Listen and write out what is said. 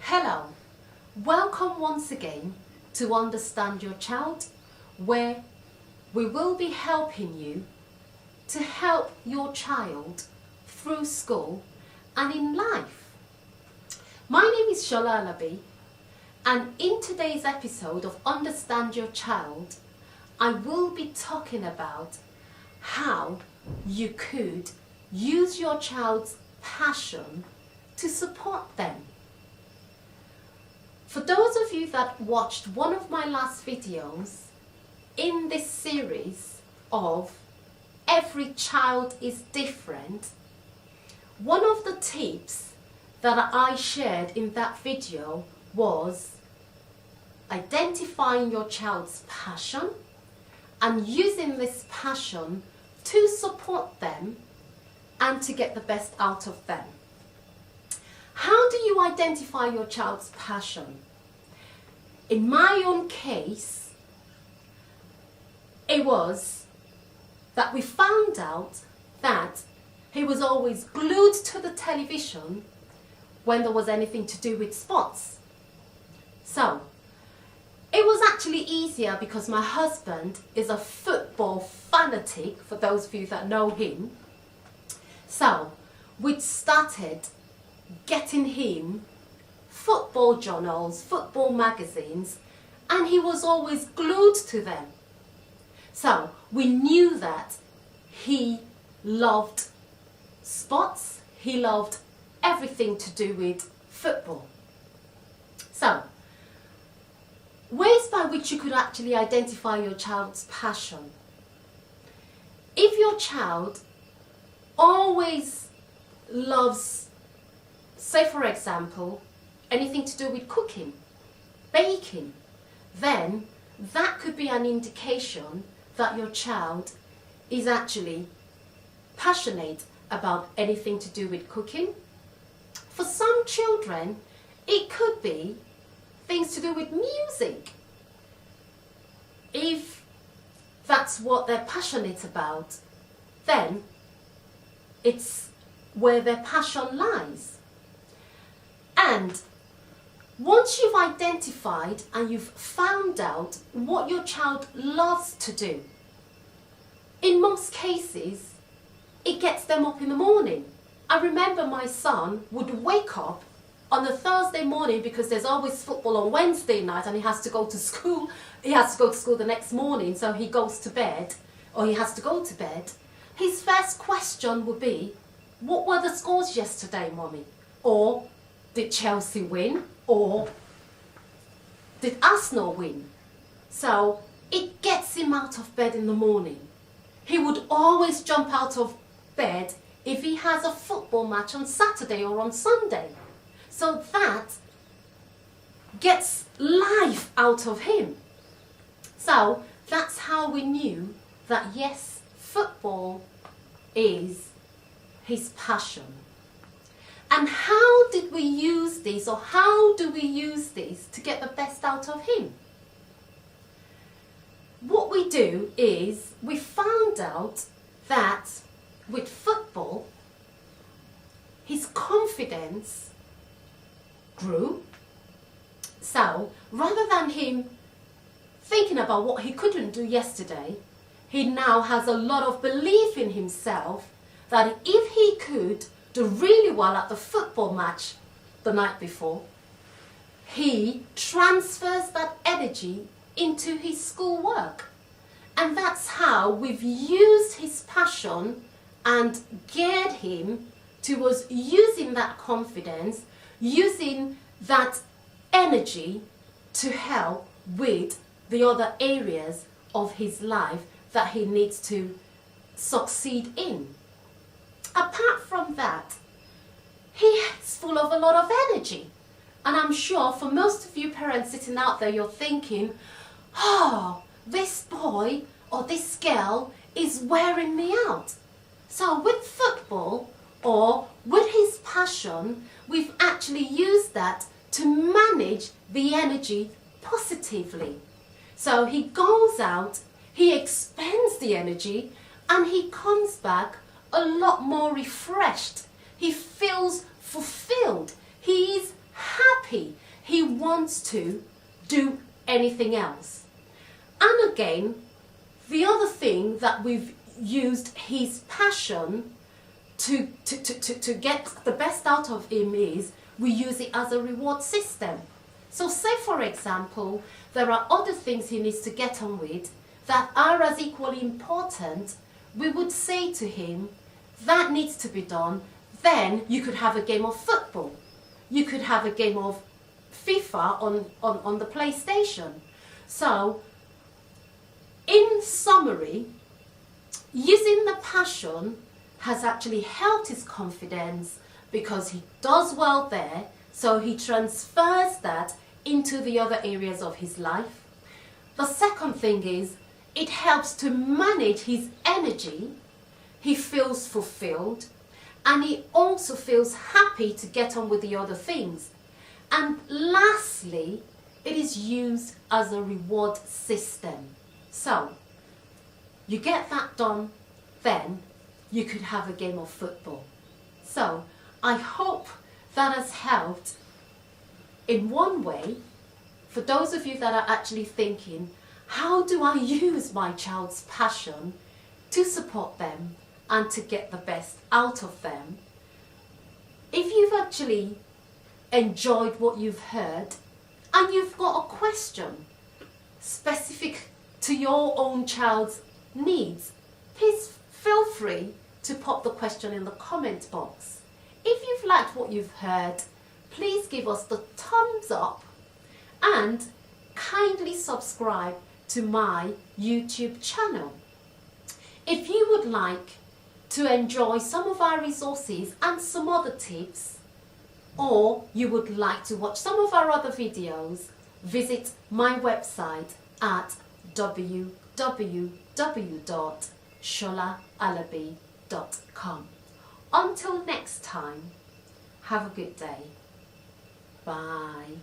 Hello, welcome once again to Understand Your Child, where we will be helping you to help your child through school and in life. My name is Shola Alabi, and in today's episode of Understand Your Child, I will be talking about how you could use your child's passion to support them. For those of you that watched one of my last videos in this series of Every Child is Different, one of the tips that I shared in that video was identifying your child's passion and using this passion to support them and to get the best out of them. How do you identify your child's passion? In my own case, it was that we found out that he was always glued to the television when there was anything to do with sports. So, it was actually easier because my husband is a football fanatic, for those of you that know him. So, we'd started getting him football journals, football magazines, and he was always glued to them. So we knew that he loved sports, he loved everything to do with football. So, ways by which you could actually identify your child's passion. If your child always loves, say for example, anything to do with cooking, baking, then that could be an indication that your child is actually passionate about anything to do with cooking. For some children, it could be things to do with music. If that's what they're passionate about, then it's where their passion lies. And once you've identified and you've found out what your child loves to do, in most cases, it gets them up in the morning. I remember my son would wake up on a Thursday morning because there's always football on Wednesday night and he has to go to school. He has to go to school the next morning, so he goes to bed, or he has to go to bed. His first question would be, what were the scores yesterday, Mommy? Or, did Chelsea win? Or did Arsenal win? So it gets him out of bed in the morning. He would always jump out of bed if he has a football match on Saturday or on Sunday. So that gets life out of him. So that's how we knew that yes, football is his passion. And how did we use this, or how do we use this to get the best out of him? What we do is we found out that with football, his confidence grew. So rather than him thinking about what he couldn't do yesterday, he now has a lot of belief in himself that if he could do really well at the football match the night before, he transfers that energy into his schoolwork. And that's how we've used his passion and geared him towards using that confidence, using that energy to help with the other areas of his life that he needs to succeed in. Apart from that, he is full of a lot of energy. And I'm sure for most of you parents sitting out there, you're thinking, oh, this boy or this girl is wearing me out. So with football or with his passion, we've actually used that to manage the energy positively. So he goes out, he expends the energy, and he comes back a lot more refreshed. He feels fulfilled. He's happy. He wants to do anything else. And again, the other thing that we've used his passion to get the best out of him is we use it as a reward system. So say, for example, there are other things he needs to get on with that are as equally important. We would say to him, that needs to be done. Then you could have a game of football. You could have a game of FIFA on the PlayStation. So, in summary, using the passion has actually helped his confidence because he does well there, so he transfers that into the other areas of his life. The second thing is, it helps to manage his energy. He feels fulfilled, and he also feels happy to get on with the other things. And lastly, it is used as a reward system. So, you get that done, then you could have a game of football. So, I hope that has helped in one way for those of you that are actually thinking, how do I use my child's passion to support them and to get the best out of them? If you've actually enjoyed what you've heard and you've got a question specific to your own child's needs, please feel free to pop the question in the comment box. If you've liked what you've heard, please give us the thumbs up and kindly subscribe to my YouTube channel. If you would like to enjoy some of our resources and some other tips, or you would like to watch some of our other videos, visit my website at www.sholaalabi.com. Until next time, have a good day. Bye.